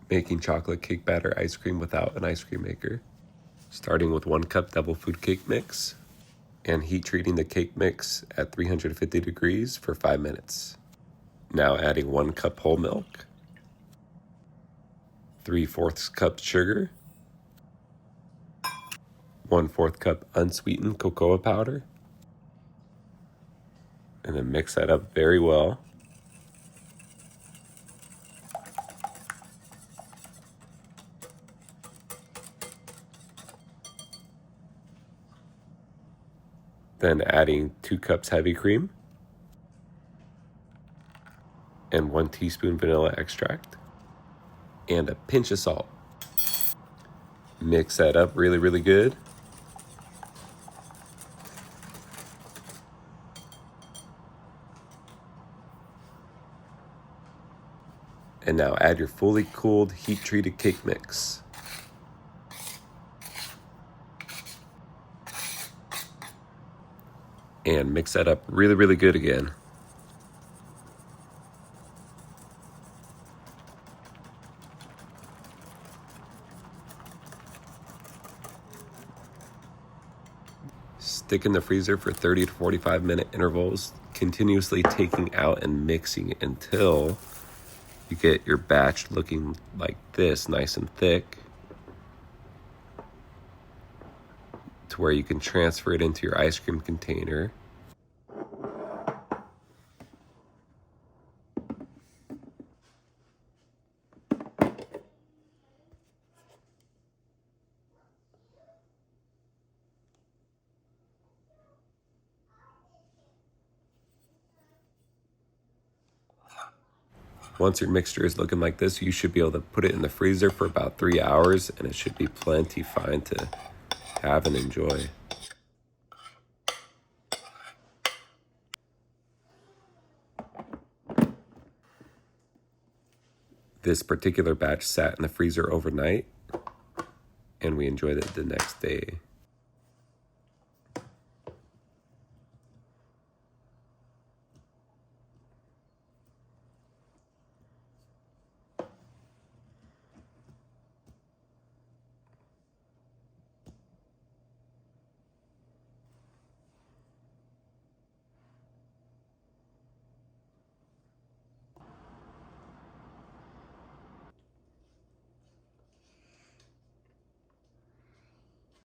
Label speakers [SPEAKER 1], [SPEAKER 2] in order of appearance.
[SPEAKER 1] Making chocolate cake batter ice cream without an ice cream maker. Starting with 1 cup double food cake mix and heat treating the cake mix at 350 degrees for 5 minutes. Now adding 1 cup whole milk, 3/4 cup sugar, 1/4 cup unsweetened cocoa powder, and then mix that up very well. Then adding 2 cups heavy cream and 1 teaspoon vanilla extract and a pinch of salt. Mix that up really good. And now add your fully cooled heat treated cake mix. And mix that up really good again. Stick in the freezer for 30 to 45 minute intervals, continuously taking out and mixing until you get your batch looking like this, nice and thick, to where you can transfer it into your ice cream container. Once your mixture is looking like this, you should be able to put it in the freezer for about 3 hours, and it should be plenty fine to have and enjoy. This particular batch sat in the freezer overnight, and we enjoyed it the next day.